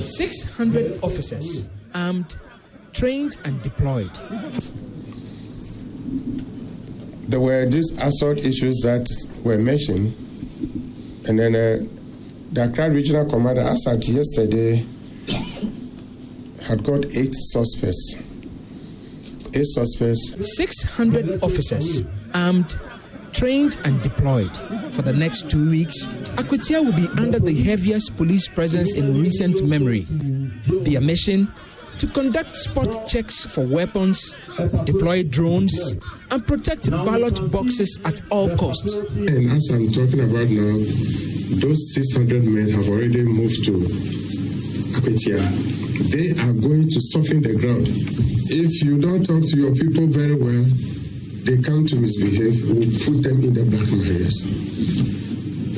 600 officers, armed, trained and deployed. There were these assault issues that were mentioned, and then the Accra Regional Commander, as at yesterday, had got 8 suspects. 8 suspects. 600 officers, armed, trained and deployed. For the next 2 weeks, Akwatia will be under the heaviest police presence in recent memory. Their mission? To conduct spot checks for weapons, deploy drones, and protect ballot boxes at all costs. And as I'm talking about now, those 600 men have already moved to Akwatia. They are going to soften the ground. If you don't talk to your people very well, they come to misbehave, we'll put them in the black areas.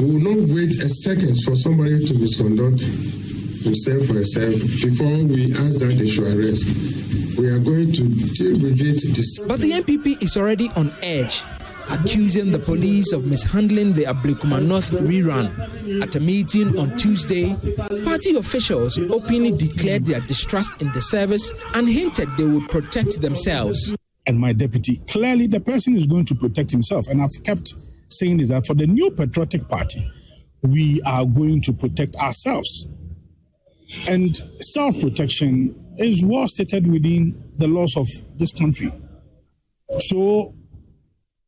We will not wait a second for somebody to misconduct himself or herself before we ask that they should arrest. We are going to deal with it. But the MPP is already on edge, accusing the police of mishandling the Ablekuma North rerun. At a meeting on Tuesday, party officials openly declared their distrust in the service and hinted they would protect themselves. And my deputy, clearly the person is going to protect himself. And I've kept saying is that for the new patriotic party, we are going to protect ourselves. And self-protection is well stated within the laws of this country. So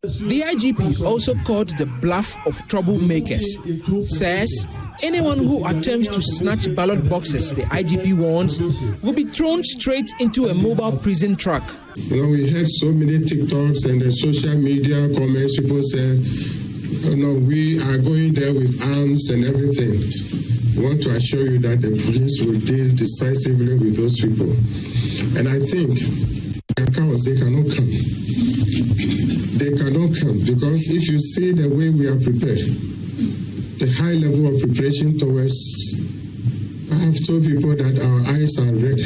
the IGP also called the bluff of troublemakers. Says anyone who attempts to snatch ballot boxes, the IGP warns, will be thrown straight into a mobile prison truck. You know, we heard so many TikToks and the social media comments. People say, oh, no, we are going there with arms and everything. I want to assure you that the police will deal decisively with those people. And I think cowards, they cannot come. They cannot come because if you see the way we are prepared, the high level of preparation towards, I have told people that our eyes are red.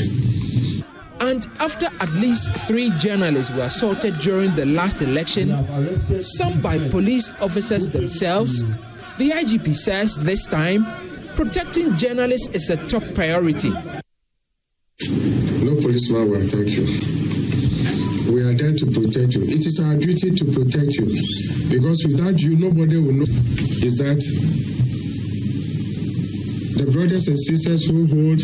And after at least 3 journalists were assaulted during the last election, some by police officers themselves, the IGP says this time, protecting journalists is a top priority. No policeman will attack you. We are there to protect you. It is our duty to protect you. Because without you, nobody will know. Is that the brothers and sisters who hold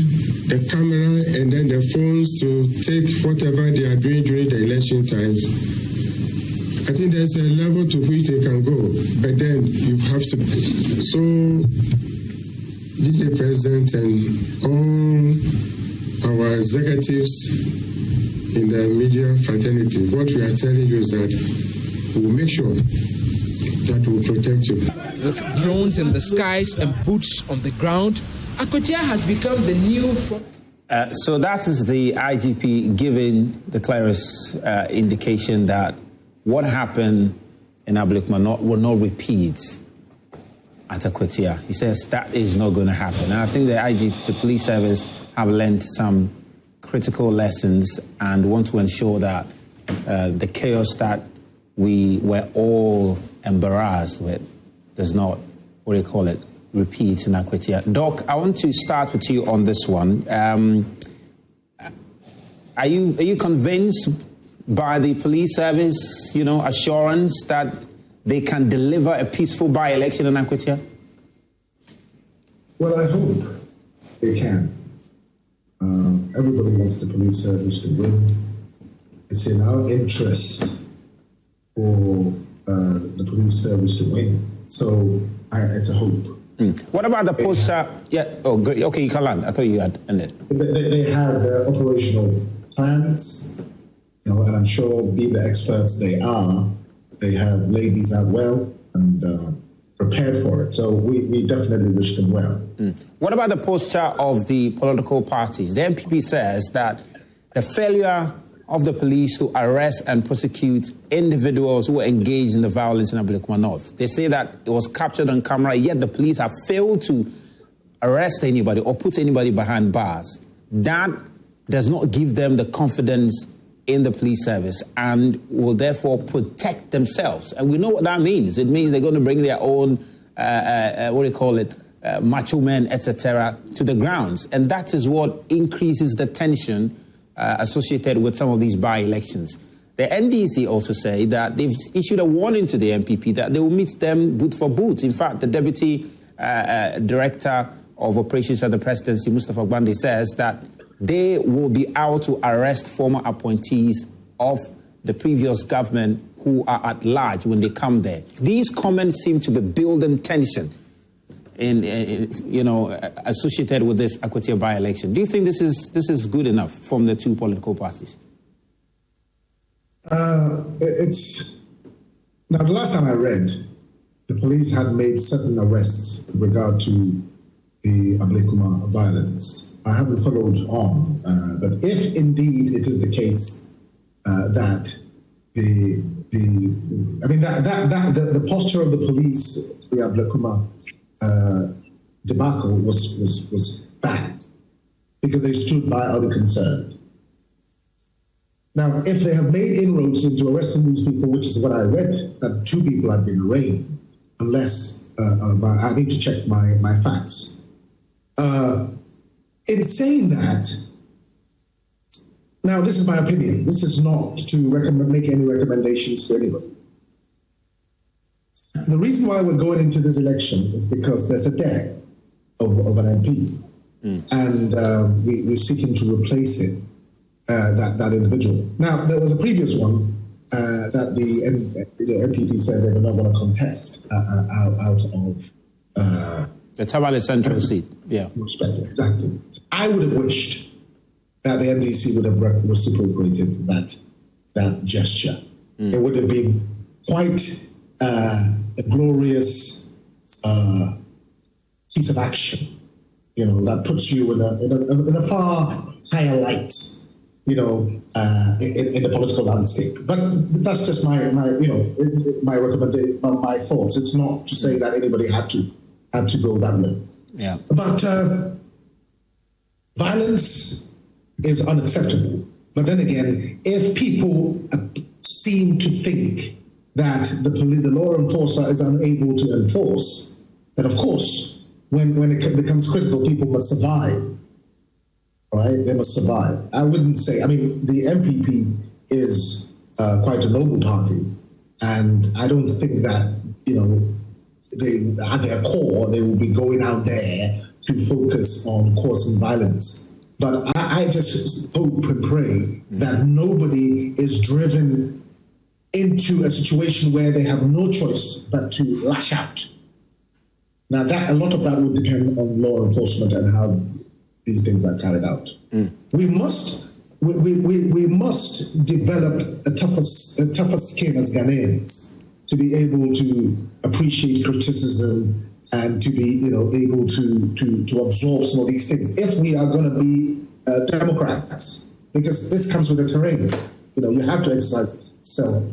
the camera and then the phones to take whatever they are doing during the election times, I think there's a level to which they can go. But then you have to. So, DJ President and all our executives in the media fraternity, what we are telling you is that we will make sure that we will protect you. With drones in the skies and boots on the ground, Akwatia has become the new So that is the IGP giving the clearest indication that what happened in Ablekuma will not repeat at Akwatia. He says that is not going to happen. And I think the police service have learned some critical lessons and want to ensure that the chaos that we were all embarrassed with does not, repeat in Akwatia. Doc, I want to start with you on this one. Are you convinced by the police service, assurance that they can deliver a peaceful by-election in Akwatia? Well, I hope they can. Everybody wants the police service to win. It's in our interest for the police service to win. So it's a hope. What about the posture? Yeah. Oh, great. Okay, you can land. I thought you had ended. They have their operational plans, and I'm sure, being the experts they are, they have laid these out well and prepared for it. So we definitely wish them well. What about the posture of the political parties? The MPP says that the failure of the police to arrest and prosecute individuals who were engaged in the violence in Ablekuma North. They say that it was captured on camera, yet the police have failed to arrest anybody or put anybody behind bars. That does not give them the confidence in the police service and will therefore protect themselves. And we know what that means. It means they're going to bring their own, macho men, etc., to the grounds. And that is what increases the tension associated with some of these by-elections. The NDC also say that they've issued a warning to the MPP that they will meet them boot for boot. In fact, the Deputy Director of Operations at the Presidency, Mustafa Gbande, says that they will be out to arrest former appointees of the previous government who are at large when they come there. These comments seem to be building tension associated with this Akwatia by-election. Do you think this is good enough from the two political parties? Now, the last time I read, the police had made certain arrests with regard to the Ablekuma violence. I haven't followed on, but if indeed it is the case that the posture of the police, the Ablekuma debacle was bad because they stood by unconcerned. Now, if they have made inroads into arresting these people, which is what I read, that 2 people have been arraigned, unless I need to check my facts. In saying that, now this is my opinion. This is not to make any recommendations to anybody. The reason why we're going into this election is because there's a death of an MP, and we're seeking to replace it. That individual. Now, there was a previous one that the MPP said they were not going to contest out of the Tamale Central seat. Yeah, exactly. I would have wished that the MDC would have reciprocated that gesture. It would have been quite a glorious piece of action, that puts you in a far higher light. In the political landscape. But that's just my recommendation, my thoughts. It's not to say that anybody had to go that way. Yeah. But violence is unacceptable. But then again, if people seem to think that the law enforcer is unable to enforce, then of course, when it becomes critical, people must survive. Right, they must survive. I wouldn't say. The MPP is quite a noble party, and I don't think that they, at their core, they will be going out there to focus on causing violence. But I just hope and pray that nobody is driven into a situation where they have no choice but to lash out. Now, a lot of that will depend on law enforcement and how these things are carried out. We must develop a tougher skin as Ghanaians to be able to appreciate criticism and to be able to absorb some of these things. If we are going to be Democrats, because this comes with the terrain, you have to exercise self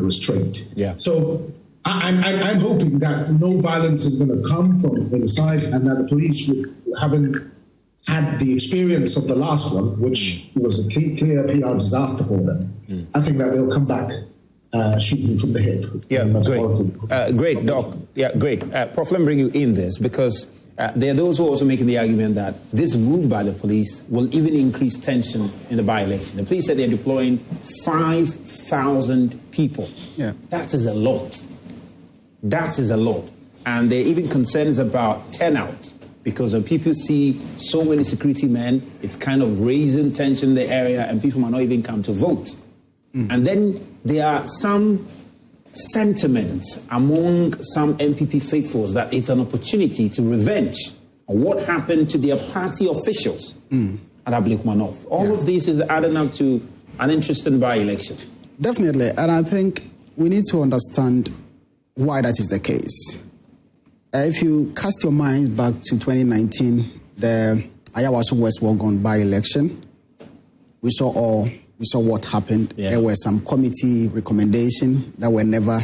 restraint. Yeah. So I'm hoping that no violence is going to come from inside, and that the police, having had the experience of the last one, which was a clear PR disaster for them, I think that they'll come back shooting from the hip. Yeah, great, Doc. Yeah, great. Prof, let me bring you in this, because there are those who are also making the argument that this move by the police will even increase tension in the by-election. The police said they're deploying 5,000 people. Yeah. That is a lot. That is a lot. And there are even concerns about turnout, because when people see so many security men, it's kind of raising tension in the area, and people might not even come to vote. And then there are some sentiments among some MPP faithfuls that it's an opportunity to revenge on what happened to their party officials at Ablekuma North. All of this is adding up to an interesting by-election. Definitely, and I think we need to understand why that is the case. If you cast your minds back to 2019, the Ayawaso West Wuogon by-election, we saw what happened. Yeah. There were some committee recommendations that were never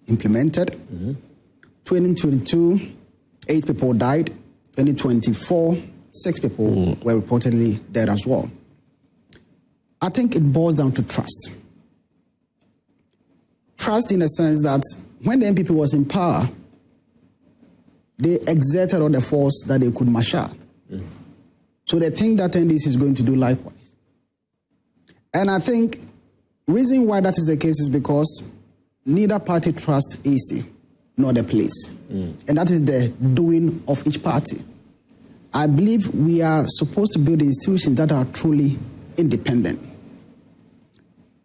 implemented. 2022, 8 people died. 2024, 6 people were reportedly dead as well. I think it boils down to trust. Trust in the sense that when the NPP was in power, they exerted all the force that they could marshal. So they think that NDC is going to do likewise. And I think reason why that is the case is because neither party trusts AC nor the police. And that is the doing of each party. I believe we are supposed to build institutions that are truly independent.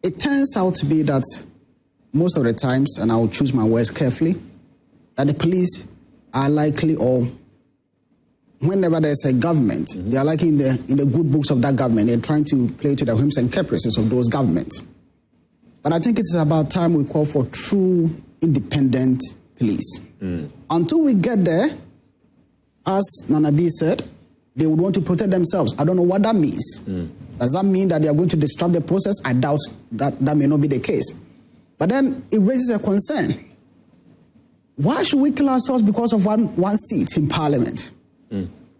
It turns out to be that most of the times, and I will choose my words carefully, that the police are likely, or whenever there's a government, they are likely in the good books of that government. They're trying to play to the whims and caprices of those governments. But I think it's about time we call for true independent police. Until we get there, as Nana B said, they would want to protect themselves. I don't know what that means. Does that mean that they are going to disrupt the process? I doubt that may not be the case. But then it raises a concern. Why should we kill ourselves because of one seat in parliament?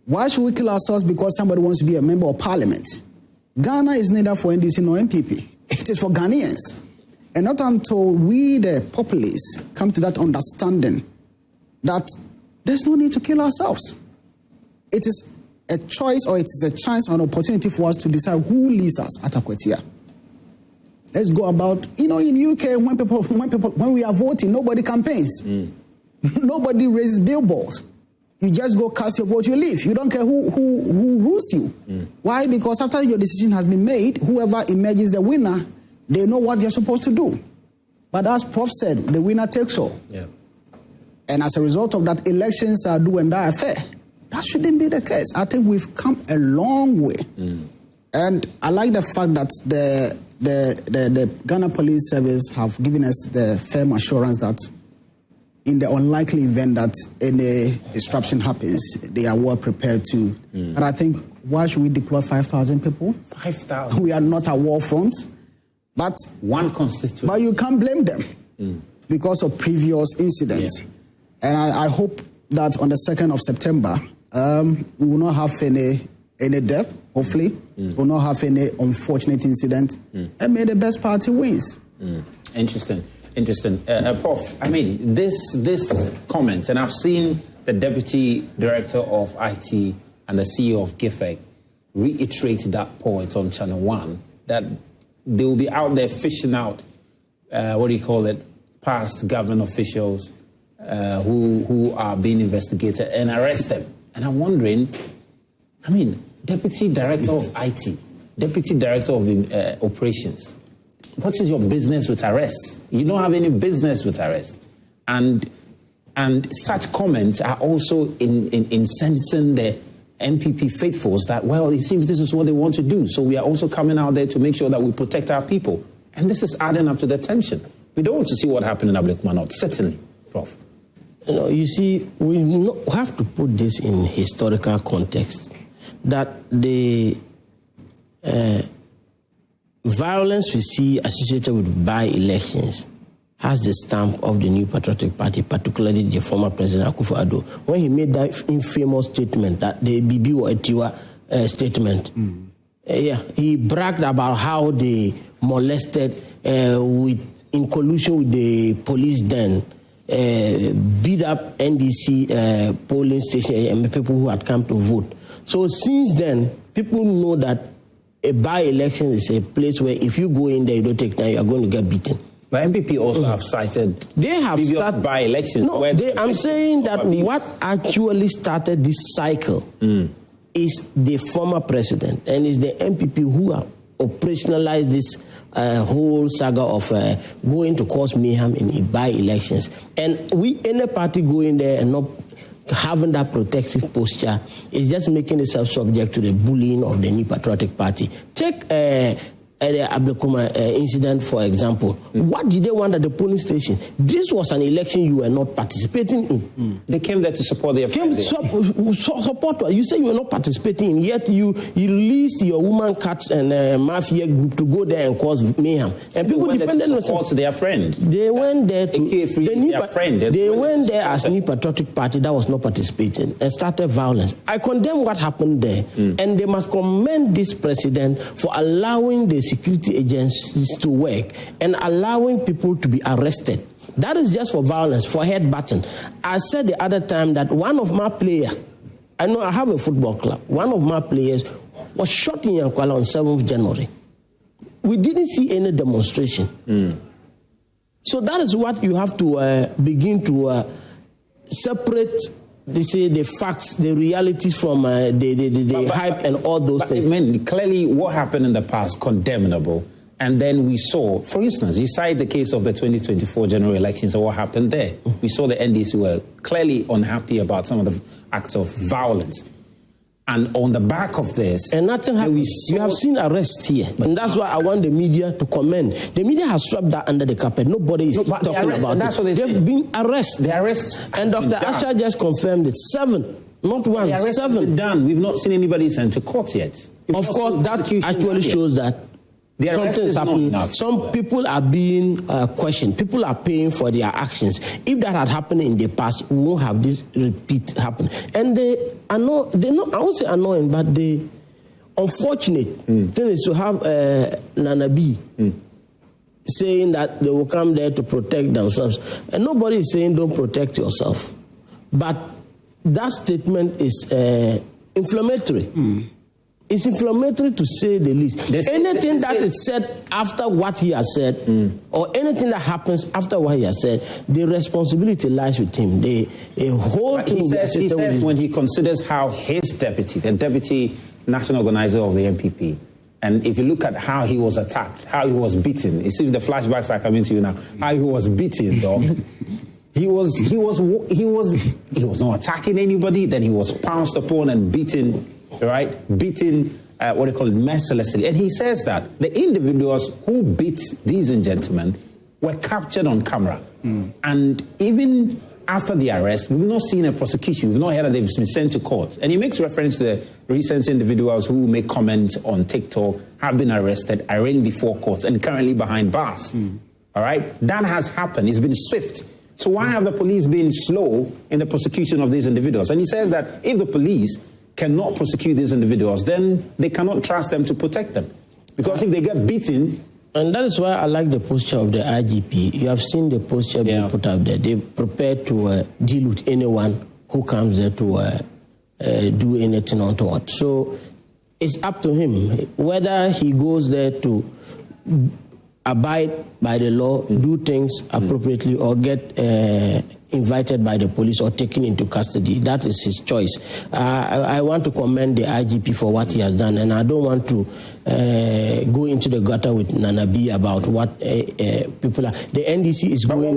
Why should we kill ourselves because somebody wants to be a member of parliament? Ghana is neither for NDC nor MPP. It is for Ghanaians. And not until we, the populace, come to that understanding that there's no need to kill ourselves. It is a choice, or it is a chance, an opportunity for us to decide who leads us at Akwatia. Let's go about, in UK, when we are voting, nobody campaigns. Nobody raises billboards. You just go cast your vote, you leave. You don't care who rules you. Why? Because after your decision has been made, whoever emerges the winner, they know what they're supposed to do. But as Prof said, the winner takes all. Yeah. And as a result of that, elections are do and die affair. That shouldn't be the case. I think we've come a long way. And I like the fact that the Ghana Police Service have given us the firm assurance that in the unlikely event that any disruption happens, they are well prepared to. But I think, why should we deploy 5,000 people? 5,000? We are not at war front. But one constituency. But you can't blame them because of previous incidents. Yeah. And I hope that on the 2nd of September, we will not have any death, hopefully. We will not have any unfortunate incident. And may the best party wins. Interesting. Prof, I mean, this comment, and I've seen the Deputy Director of IT and the CEO of GIFEC reiterate that point on Channel 1, that they will be out there fishing out, past government officials who are being investigated and arrest them. And I'm wondering, Deputy Director of IT, Deputy Director of Operations, what is your business with arrests? You don't have any business with arrests. And such comments are also incensing the NPP faithfuls that, well, it seems this is what they want to do. So we are also coming out there to make sure that we protect our people. And this is adding up to the tension. We don't want to see what happened in Ablekuma North, certainly, Prof. You see, we have to put this in historical context, that the violence we see associated with by-elections has the stamp of the New Patriotic Party, particularly the former President Akufo-Addo, when he made that infamous statement, that the Bibi or Etiwa statement. He bragged about how they molested, in collusion with the police then, beat up NDC polling station and people who had come to vote. So since then, people know that a by-election is a place where if you go in there, you don't take time, you are going to get beaten. But MPP also have cited started by-elections. No, I'm saying that what actually started this cycle is the former president, and is the MPP who have operationalized this whole saga of going to cause mayhem in by-elections. And any party going there and not having that protective posture is just making itself subject to the bullying of the New Patriotic Party. Take the Ablekuma incident, for example. What did they want at the polling station? This was an election you were not participating in. They came there to support their friend. Support. You say you were not participating in, yet you released your woman cats and mafia group to go there and cause mayhem. And people defended themselves. Their friend. They went there to They went there as New Patriotic Party that was not participating and started violence. I condemn what happened there, and they must commend this president for allowing the security agencies to work and allowing people to be arrested. That is just for violence, for headbutting. I said the other time that one of my players, I know I have a football club, one of my players was shot in Yankwala on 7th January. We didn't see any demonstration. So that is what you have to begin to separate, they say, the facts, the reality from the hype and all those things. I mean, clearly what happened in the past, condemnable. And then we saw, for instance, you cite the case of the 2024 general elections and what happened there. We saw the NDC were clearly unhappy about some of the acts of violence. And on the back of this, and nothing happened. You have seen arrests here, and that's why I want the media to comment. The media has swept that under the carpet. Nobody is talking about it. They've been arrested. The arrests, and Dr. Asha just confirmed it. 7, not 1, 7. Done. We've not seen anybody sent to court yet. Of course, that actually shows that something is happening. Some people are being questioned. People are paying for their actions. If that had happened in the past, we won't have this repeat happen. And they are not, I won't say annoying, but the unfortunate thing is to have Nana B saying that they will come there to protect themselves. And nobody is saying don't protect yourself. But that statement is inflammatory. It's inflammatory to say the least. Anything that is said after what he has said, or anything that happens after what he has said, the responsibility lies with him. He says when he considers how his deputy, the deputy national organizer of the MPP, and if you look at how he was attacked, how he was beaten, it seems the flashbacks are coming to you now. How he was beaten, though. He was not attacking anybody. Then he was pounced upon and beaten. Right, beaten, what they call it, mercilessly. And he says that the individuals who beat these gentlemen were captured on camera. And even after the arrest, we've not seen a prosecution. We've not heard that they've been sent to court. And he makes reference to the recent individuals who make comments on TikTok, have been arrested, arraigned before courts, and currently behind bars. All right, that has happened. It's been swift. So why have the police been slow in the prosecution of these individuals? And he says that if the police cannot prosecute these individuals, then they cannot trust them to protect them. Because if they get beaten... And that is why I like the posture of the IGP. You have seen the posture being put out there. They're prepared to deal with anyone who comes there to do anything untoward. So it's up to him whether he goes there to abide by the law, do things appropriately, or get invited by the police or taken into custody. That is his choice. I want to commend the IGP for what he has done, and I don't want to go into the gutter with Nana B about what people are. The NDC is going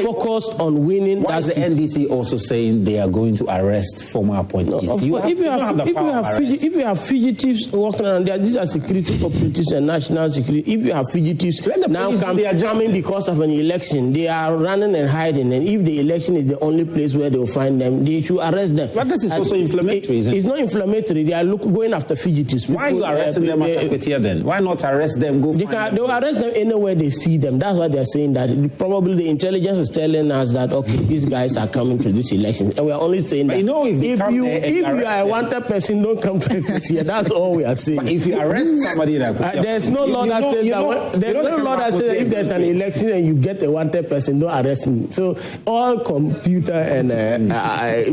focused on winning. Why is the NDC also saying they are going to arrest former appointees? If you have fugitives walking around there, these are security operatives and national security. If you have fugitives now coming because of an election, they are running and hiding, and if the election is the only place where they will find them, they should arrest them. But this is also inflammatory, isn't it? It's not inflammatory. They are going after fugitives. Why are you arresting them at Akwetia then? Why not arrest them? They will arrest them anywhere they see them. That's why they are saying that. Probably the intelligence is telling us that, okay, these guys are coming to this election. And we are only saying that if you are a wanted person, don't come to Akwetia. That's all we are saying. But if you arrest somebody in Akwetia, there's no law that says that if there's an election and you get a wanted person, don't arrest him. So all computer and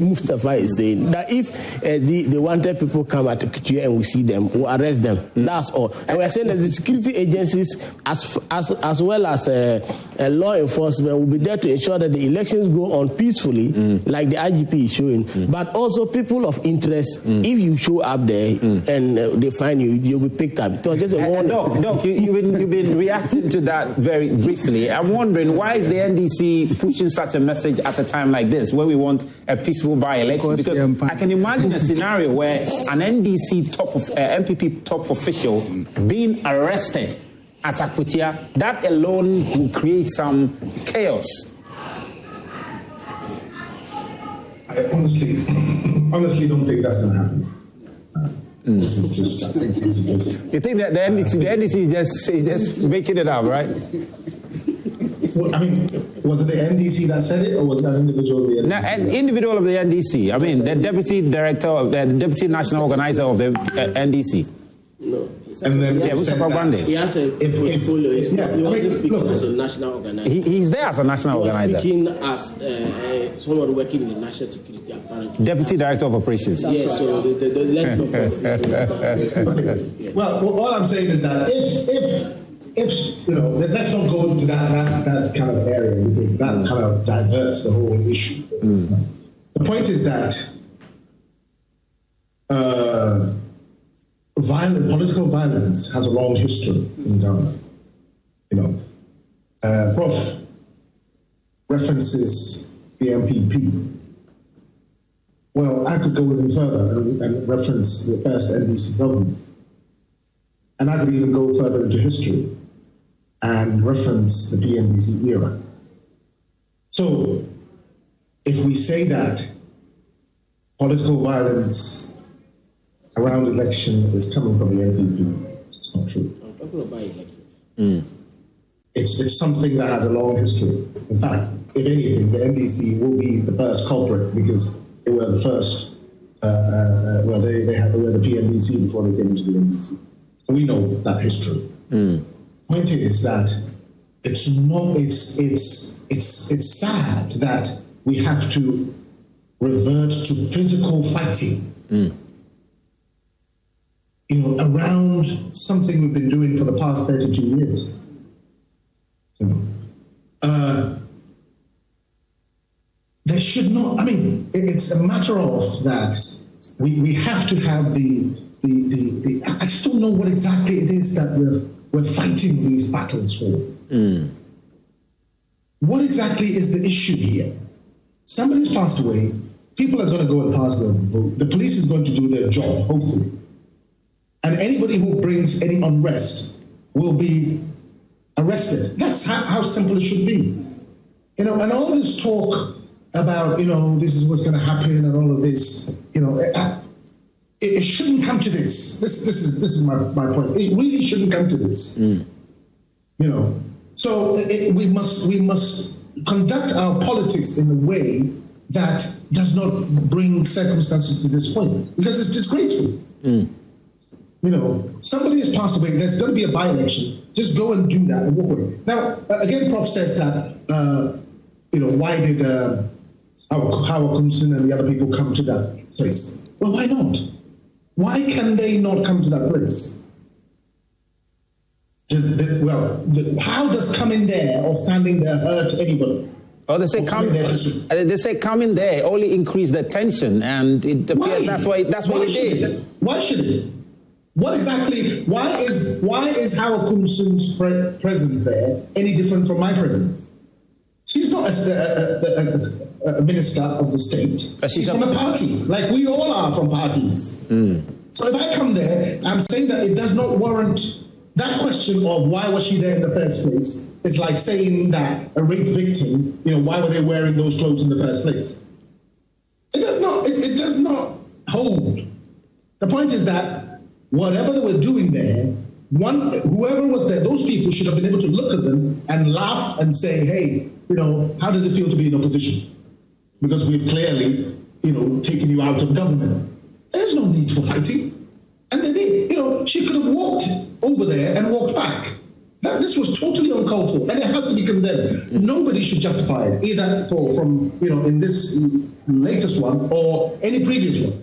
Mustafa is saying that if the wanted people come at Akwetia and we see them, we'll arrest them. That's all. And we are saying that the security agencies, as well as law enforcement, will be there to ensure that the elections go on peacefully, like the IGP is showing. But also people of interest, if you show up there and they find you, you'll be picked up. So just a warning. Doc, you've been reacting to that very briefly. I'm wondering, why is the NDC pushing such a message at a time like this, when we want a peaceful by-election? Because I can imagine a scenario where an NDC MPP top official being arrested at Akwetia, that alone will create some chaos. I honestly don't think that's going to happen. This is just, I think this is just... You think that the NDC is just making it up, right? Well, I mean, was it the NDC that said it, or was that an individual of the NDC? An individual of the NDC. I mean, the deputy director, the deputy national organizer of the NDC. No. And then Mustafa Gwande. He has a portfolio. He wasn't speaking as a national organizer. He's there as a national organizer. He was speaking as someone working in the national security, apparently. Deputy Director of Operations. Yes, so let's not. Well, all I'm saying is that if let's not go into that kind of area, because that kind of diverts the whole issue. The point is that political violence has a long history in Ghana. Prof references the MPP. Well, I could go even further and reference the first NDC government. And I could even go further into history and reference the PNDC era. So, if we say that political violence around election is coming from the NPP, it's not true. I'm talking about elections. It's something that has a long history. In fact, if anything, the NDC will be the first culprit because they were the first. They were the PNDC before they came into the NDC. We know that history. Point is that it's sad that we have to revert to physical fighting. Around something we've been doing for the past 32 years. There should not. I mean, it's a matter of that. We have to have the. I just don't know what exactly it is that we're fighting these battles for. What exactly is the issue here? Somebody's passed away. People are going to go and pass their vote. The police is going to do their job, hopefully. And anybody who brings any unrest will be arrested. That's how simple it should be. And all this talk about, this is what's going to happen and all of this, it shouldn't come to this. This is my point. It really shouldn't come to this. So we must conduct our politics in a way that does not bring circumstances to this point, because it's disgraceful. Somebody has passed away. There's going to be a by-election. Just go and do that and walk away. Now, again, Prof says that why did Hawa Koomson and the other people come to that place? Well, why not? Why can they not come to that place? How does coming there or standing there hurt anybody? Oh, they say coming there only increase the tension, and it appears that's why they did. Why should it? What exactly? Why is Hawa Koomson's presence there any different from my presence? She's not a minister of the state. She's from a party, like we all are from parties. So if I come there, I'm saying that it does not warrant that question of why was she there in the first place. It's like saying that a rape victim, why were they wearing those clothes in the first place? It does not. It does not hold. The point is that whatever they were doing there, whoever was there, those people should have been able to look at them and laugh and say, hey, how does it feel to be in opposition? Because we've clearly, taken you out of government. There's no need for fighting. And they did. She could have walked over there and walked back. This was totally uncalled for, and it has to be condemned. Nobody should justify it, either from in this latest one or any previous one.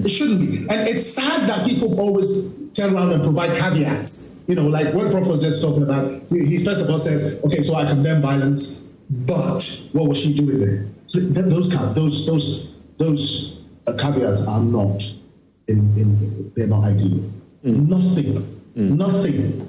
It shouldn't be. And it's sad that people always turn around and provide caveats. Like what Prof was just talking about. He first of all says, okay, so I condemn violence, but what was she doing there? Those caveats are not they're not ideal. Nothing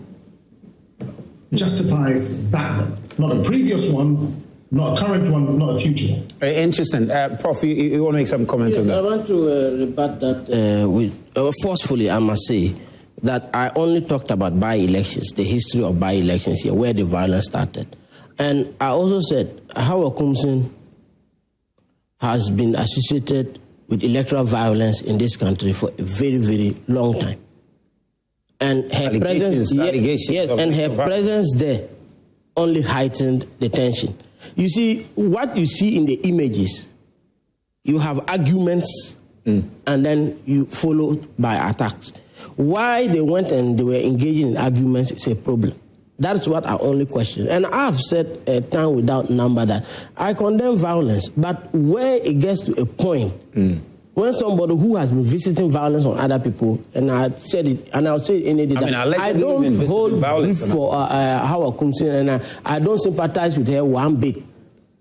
justifies that one. Not a previous one, not a current one, not a future one. Very interesting. Prof, you want to make some comments on that? I want to rebut that forcefully, I must say, that I only talked about by-elections, the history of by-elections here, where the violence started. And I also said Hawa Koomson has been associated with electoral violence in this country for a very, very long time. And her presence there only heightened the tension. You see, what you see in the images, you have arguments and then you follow by attacks. Why they went and they were engaging in arguments is a problem. That's what I only question. And I've said time without number that I condemn violence, but where it gets to a point, when somebody who has been visiting violence on other people, and I said it, and I'll say it any day, I don't hold grief for Hawa Koomson, and I don't sympathize with her one bit.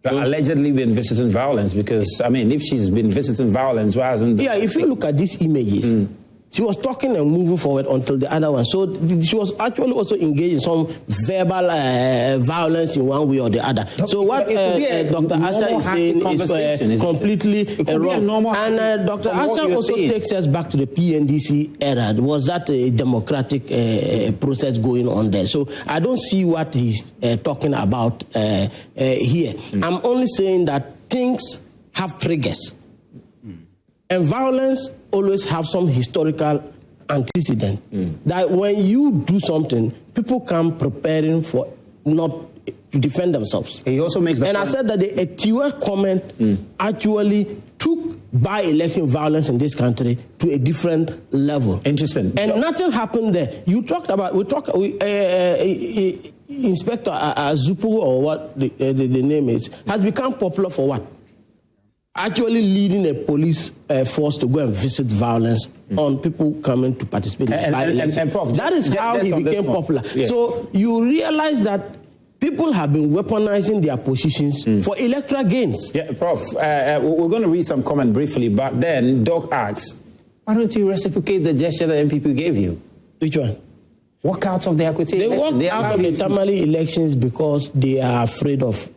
Allegedly been visiting violence, because, I mean, if she's been visiting violence, why hasn't... Yeah, if you look at these images, she was talking and moving forward until the other one. So she was actually also engaged in some verbal violence in one way or the other. So what Dr. Asha is saying is completely wrong. And Dr. Asha also takes us back to the PNDC era. Was that a democratic process going on there? So I don't see what he's talking about here. I'm only saying that things have triggers. And violence always have some historical antecedent. That when you do something, people come preparing for not to defend themselves. He also makes and I said that the Etiwa comment actually took by-election violence in this country to a different level. Interesting. And nothing happened there. You talked about, Inspector Azupu, or what the name is, has become popular for what? Actually leading a police force to go and visit violence on people coming to participate in by-election. That is how he became popular. Yeah. So you realize that people have been weaponizing their positions for electoral gains. Yeah, Prof, we're going to read some comment briefly, but then Doc asks, why don't you reciprocate the gesture that MPP gave you? Which one? Walk out of the Equity. They walked out of the Tamale elections because they are afraid of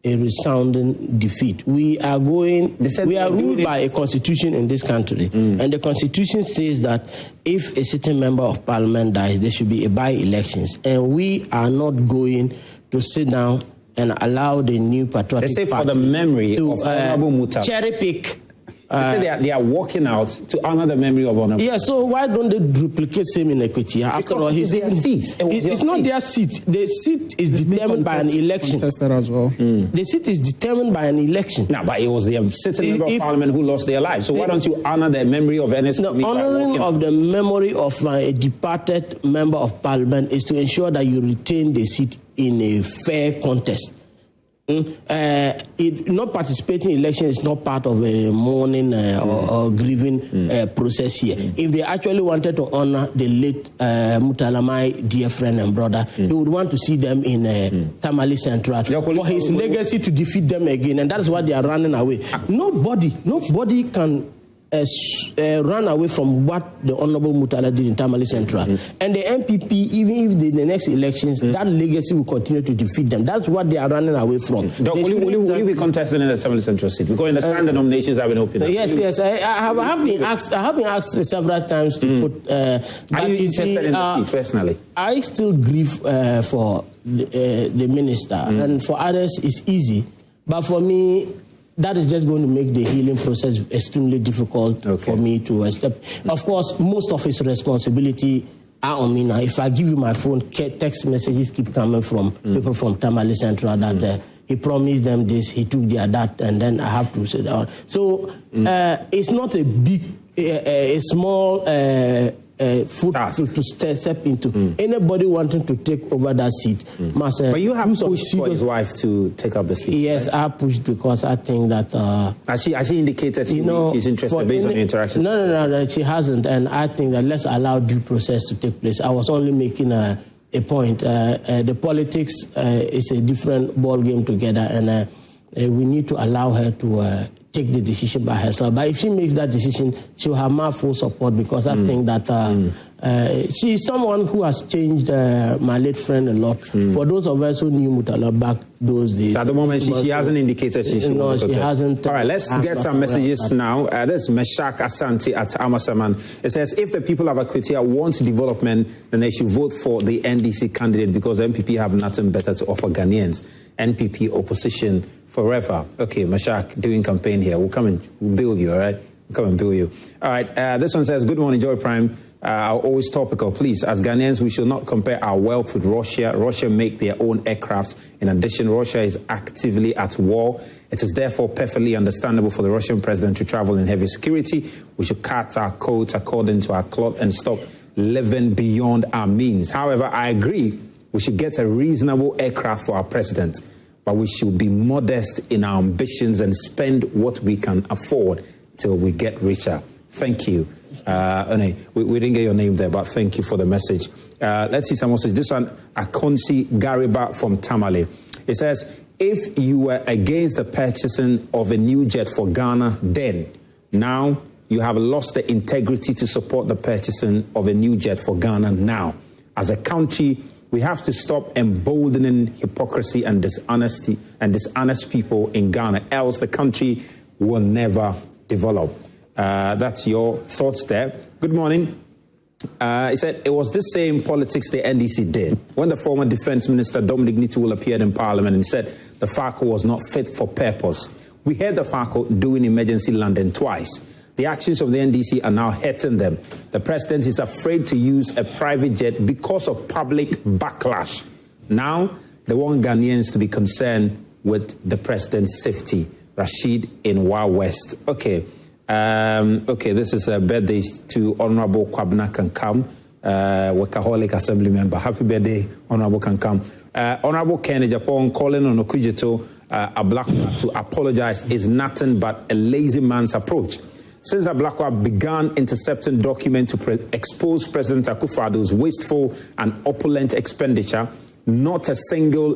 a resounding defeat. We are ruled by a constitution in this country, and the constitution says that if a sitting member of parliament dies, there should be a by-elections, and we are not going to sit down and allow the new patriotic party for the memory to of Honorable Muta cherry pick. They are walking out to honor the memory of Honorable. Yeah, so why don't they duplicate same in Equity? After all, it's their seat. It's not their seat. The seat is determined by an election. As well. The seat is determined by an election. No, but it was the sitting member of parliament who lost their lives. So why don't you honor the memory of Ernest? The honoring of the memory of a departed member of parliament is to ensure that you retain the seat in a fair contest. Not participating in election is not part of a mourning or grieving process here. If they actually wanted to honor the late Mutalamai, dear friend and brother, he would want to see them in Tamale Central for his legacy to defeat them again, and that is why they are running away. Nobody can run away from what the Honorable Mutala did in Tamale Central. And the MPP, even if in the next elections, that legacy will continue to defeat them. That's what they are running away from. Will you be contesting in the Tamale Central seat? Because in the stand, the nominations have been opened. Yes. I have been asked several times to put. Are you interested in the seat personally? I still grieve for the minister, and for others it's easy. But for me, that is just going to make the healing process extremely difficult for me to step. Of course, most of his responsibility are on me now. If I give you my phone, text messages keep coming from people from Tamale Central that he promised them this, he took their that, and then I have to say that. So it's not a big, a small foot to step into. Anybody wanting to take over that seat must. But you have pushed for his wife to take up the seat. Yes, I pushed because I think that. Has she indicated she's interested based on the interaction? No, she hasn't, and I think that let's allow due process to take place. I was only making a point. The politics is a different ball game together, and we need to allow her to take the decision by herself. But if she makes that decision, she will have my full support, because I think that she is someone who has changed my late friend a lot. For those of us who knew Mutala back those days. At the moment, she hasn't indicated she hasn't. All right, let's get some messages now. This is Meshak Asante at Amasaman. It says, if the people of Akwatia want development, then they should vote for the NDC candidate, because MPP have nothing better to offer Ghanaians. NPP opposition forever. Okay, Meshak, doing campaign here. We'll come and bill you, all right? We'll come and bill you. All right, this one says, good morning, Joy Prime. Always topical. Please, as Ghanaians, we should not compare our wealth with Russia. Russia make their own aircraft. In addition, Russia is actively at war. It is therefore perfectly understandable for the Russian president to travel in heavy security. We should cut our coats according to our cloth and stop living beyond our means. However, I agree we should get a reasonable aircraft for our president, but we should be modest in our ambitions and spend what we can afford till we get richer. Thank you. We didn't get your name there, but thank you for the message. Let's see some message. This one, Akonsi Gariba from Tamale. It says, if you were against the purchasing of a new jet for Ghana then, now you have lost the integrity to support the purchasing of a new jet for Ghana now. As a country, we have to stop emboldening hypocrisy and dishonesty and dishonest people in Ghana, else the country will never develop. That's your thoughts there. Good morning. He said it was the same politics the NDC did when the former Defense Minister Dominic Nituwul appeared in Parliament and said the FACO was not fit for purpose. We heard the FACO doing emergency landing twice. The actions of the NDC are now hurting them. The president is afraid to use a private jet because of public backlash. Now, they want Ghanaians to be concerned with the president's safety. Rashid in Wa West. Okay, this is a birthday to Honorable Kwabena Kankam, Workaholic Assembly member. Happy birthday, Honorable Kankam. Honorable Kenny Japan calling on Okudjeto Ablakwa to apologize is nothing but a lazy man's approach. Since Ablakwa began intercepting documents to expose President Akufo-Addo's wasteful and opulent expenditure, not a single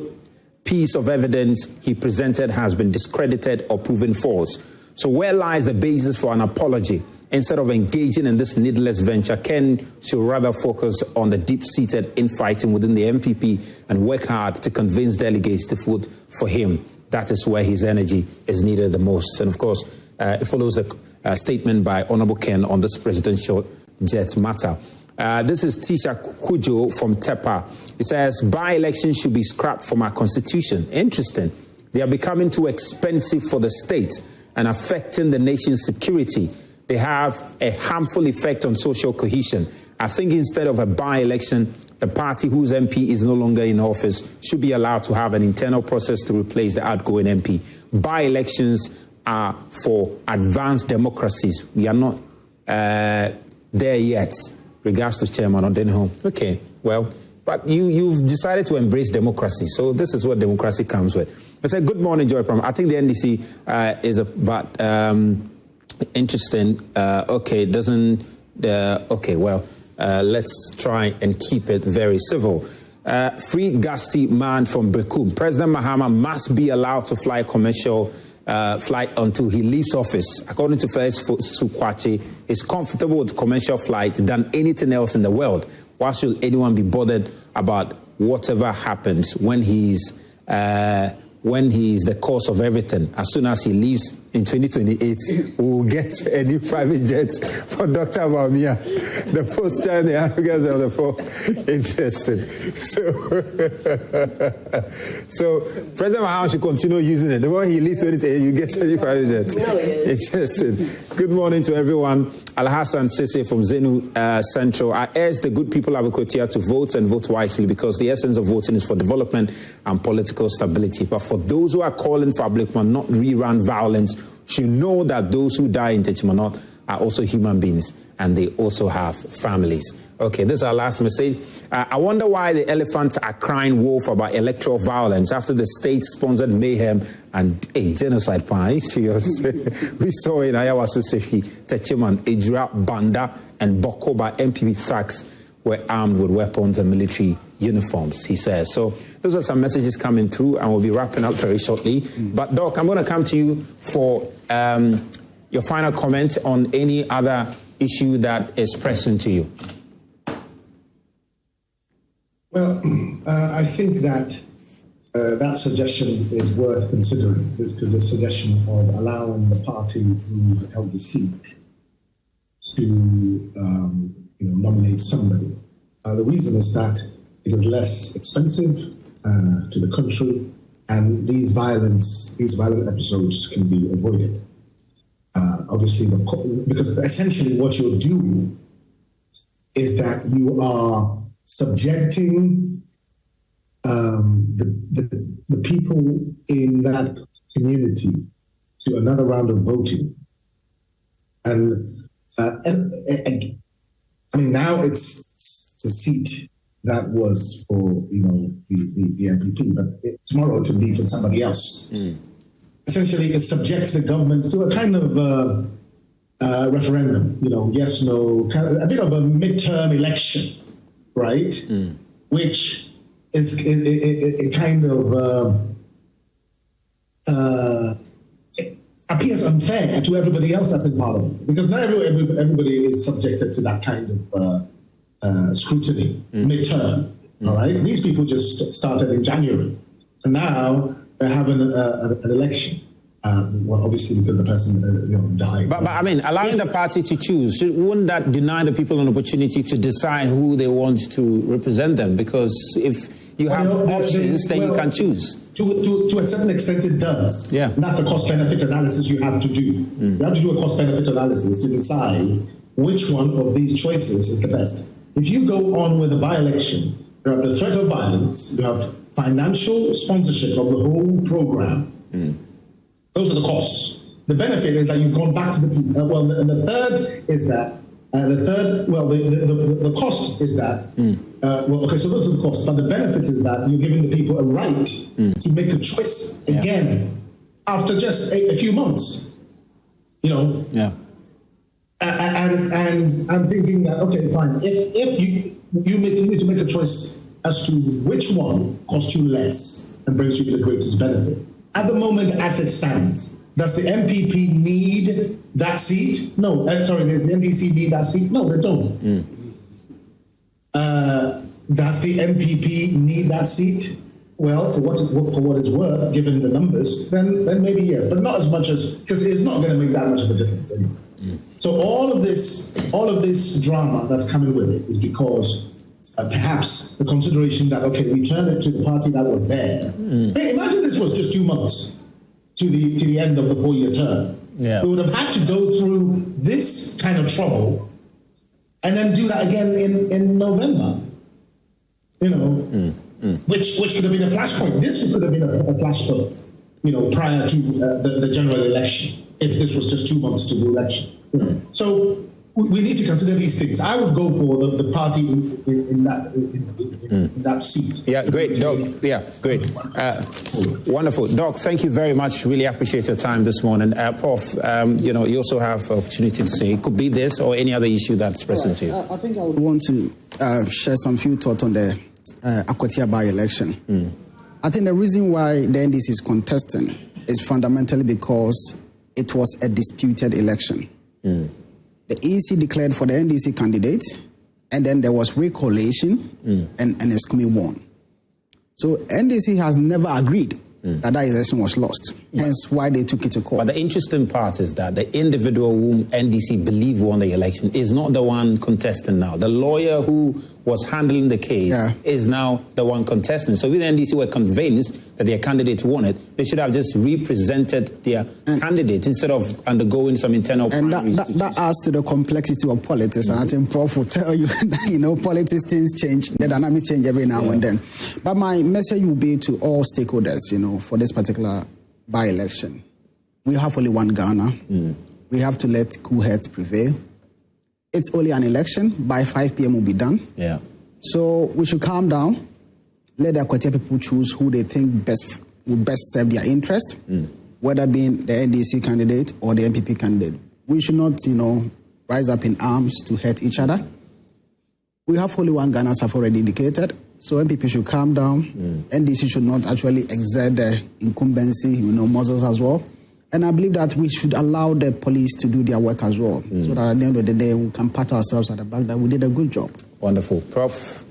piece of evidence he presented has been discredited or proven false. So where lies the basis for an apology? Instead of engaging in this needless venture, Ken should rather focus on the deep-seated infighting within the MPP and work hard to convince delegates to vote for him. That is where his energy is needed the most. And of course, it follows the statement by Honorable Ken on this presidential jet matter. This is Tisha Kujo from Tepa. It says, by-elections should be scrapped from our constitution. Interesting. They are becoming too expensive for the state and affecting the nation's security. They have a harmful effect on social cohesion. I think instead of a by-election, the party whose MP is no longer in office should be allowed to have an internal process to replace the outgoing MP. By-elections are for advanced democracies. We are not there yet. Regards to Chairman Odenholm. Okay, well, but you've decided to embrace democracy. So this is what democracy comes with. I said, good morning, Joy Pram. I think the NDC is about interesting. Let's try and keep it very civil. Free Gasti man from Bekum. President Mahama must be allowed to fly commercial flight until he leaves office. According to First Sukwachi, he's comfortable with commercial flight than anything else in the world. Why should anyone be bothered about whatever happens when he's the cause of everything? As soon as he leaves in 2028, we'll get a new private jet for Dr. Bawumia. The posture and the Africans are the four interested. So President Mahama should continue using it. The moment he leaves 2028, you get a new private jet. Interesting. Good morning to everyone. Alhassan Sisse from Zenu Central. I urge the good people of Abukotia to vote and vote wisely, because the essence of voting is for development and political stability. But for those who are calling for Ablikman not rerun violence, should know that those who die in Techimanot are also human beings and they also have families. Okay, this is our last message. I wonder why the elephants are crying wolf about electoral violence after the state-sponsored mayhem and genocide. Are you serious? We saw in Ayawaso Sefi, Techiman, Ejura, Banda, and Bokoba MPP thugs were armed with weapons and military uniforms, he says. So those are some messages coming through, and we'll be wrapping up very shortly. But Doc, I'm going to come to you for your final comment on any other issue that is pressing to you. Well, I think that that suggestion is worth considering. This is a suggestion of allowing the party who held the seat to nominate somebody. The reason is that it is less expensive to the country, and these violent episodes can be avoided. Obviously, because essentially what you're doing is that you are subjecting the people in that community to another round of voting. And I mean, now it's a seat that was for, the MPP, but tomorrow it could be for somebody else. Essentially, it subjects the government to a kind of referendum, yes, no, a bit of a midterm election, right? Which is it kind of it appears unfair to everybody else that's in Parliament, because not everybody is subjected to that kind of scrutiny midterm. All right, these people just started in January, and now they're having an election. Well, obviously because the person died. But I mean, allowing the party to choose, wouldn't that deny the people an opportunity to decide who they want to represent them? Because if you have options, then you can choose. To a certain extent, it does. Yeah. And that's the cost-benefit analysis you have to do. You have to do a cost-benefit analysis to decide which one of these choices is the best. If you go on with a by-election, you have the threat of violence, you have financial sponsorship of the whole program. Those are the costs. The benefit is that you've gone back to the people. And the third is that the cost is that. So those are the costs. But the benefit is that you're giving the people a right to make a choice again after just a few months. Yeah. And I'm thinking that, okay, fine. If you need to make a choice as to which one costs you less and brings you the greatest benefit. At the moment, as it stands, does the MPP need that seat? No. Does the NDC need that seat? No, they don't. Does the MPP need that seat? Well, for what it's worth, given the numbers, then maybe yes, but not as much as, because it's not going to make that much of a difference anyway. So all of this drama that's coming with it is because perhaps the consideration that, okay, we turn it to the party that was there. Hey, imagine this was just 2 months to the end of the 4-year term. Yeah. We would have had to go through this kind of trouble and then do that again in November. Which could have been a flashpoint. This could have been a flashpoint, prior to the general election, if this was just 2 months to the election. So we need to consider these things. I would go for the party in that seat. Yeah, great, Doc. Yeah, great. Wonderful. Doc, thank you very much. Really appreciate your time this morning. Prof, you also have opportunity to say it could be this or any other issue that's present to you. I think I would want to share some few thoughts on the Akwatia by-election. I think the reason why the NDC is contesting is fundamentally because it was a disputed election. The EC declared for the NDC candidate, and then there was recollation, and Escumi won. So NDC has never agreed that election was lost, hence why they took it to court. But the interesting part is that the individual whom NDC believe won the election is not the one contesting now. The lawyer who was handling the case is now the one contesting. So if the NDC were convinced that their candidate won it, they should have just represented their candidate instead of undergoing some internal primaries. And that adds to the complexity of politics. And I think Prof will tell you that, politics, things change, the dynamics change every now and then. But my message will be to all stakeholders, for this particular by-election. We have only one Ghana. We have to let cool heads prevail. It's only an election. By 5 p.m. will be done. Yeah. So we should calm down. Let the Akwatia people choose who they think would best serve their interest, whether being the NDC candidate or the MPP candidate. We should not, rise up in arms to hurt each other. We have only one Ghana, as I've already indicated. So MPP should calm down. NDC should not actually exert the incumbency, muscles as well. And I believe that we should allow the police to do their work as well, so that at the end of the day, we can pat ourselves at the back that we did a good job. Wonderful. Prof?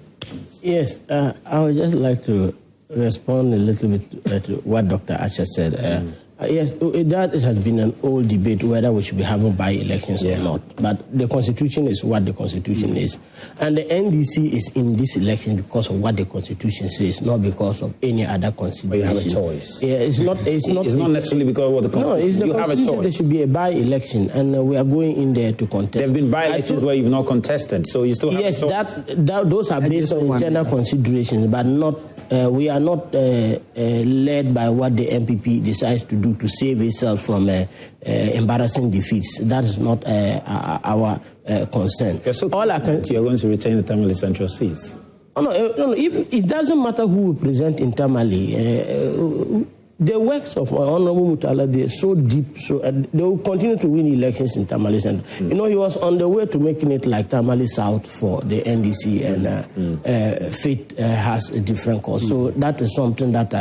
Yes, I would just like to respond a little bit to what Dr. Asher said. Yes, that it has been an old debate whether we should be having by-elections or not. But the Constitution is what the Constitution is. And the NDC is in this election because of what the Constitution says, not because of any other consideration. But you have a choice. Yeah, it's not necessarily because of what the Constitution. No, it's the you Constitution. Have a choice. There should be a by-election, and we are going in there to contest. There have been by-elections where you've not contested, so you still have a choice. Yes, those are based on internal considerations, but not. We are not led by what the MPP decides to do do to save itself from embarrassing defeats. That is not our concern. So all I can, you're going to retain the Tamale Central seats? No, it doesn't matter who we present in Tamale. The works of Honorable Mutala, they're so deep, so they will continue to win elections in Tamale Central. You know, he was on the way to making it like Tamale South for the NDC, and Faith has a different cause. So that is something that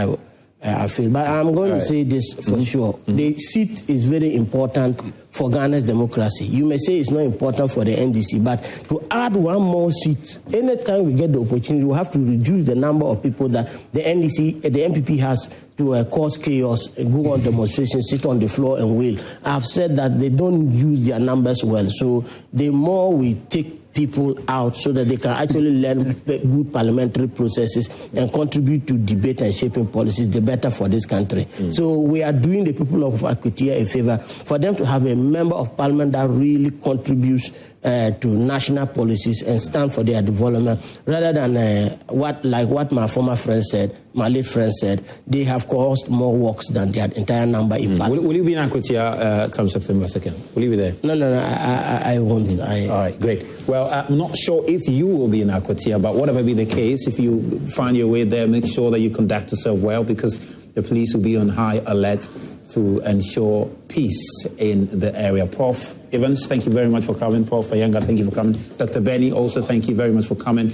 I feel. But I'm going to say this for sure. The seat is very important for Ghana's democracy. You may say it's not important for the NDC, but to add one more seat, anytime we get the opportunity, we have to reduce the number of people that the NDC, the MPP has to cause chaos, go on demonstrations, sit on the floor and wail. I've said that they don't use their numbers well. So the more we take people out so that they can actually learn good parliamentary processes and contribute to debate and shaping policies, the better for this country. So we are doing the people of Akutia a favor for them to have a member of parliament that really contributes to national policies and stand for their development, rather than what my former friend said, my late friend said, they have caused more works than their entire number in parliament. Will you be in Akutia come September 2nd? Will you be there? No, I won't. All right, great. Well, I'm not sure if you will be in Akutia, but whatever be the case, if you find your way there, make sure that you conduct yourself well, because the police will be on high alert to ensure peace in the area. Prof. Evans, thank you very much for coming. Prof. Ayanga, thank you for coming. Dr. Benny, also thank you very much for coming.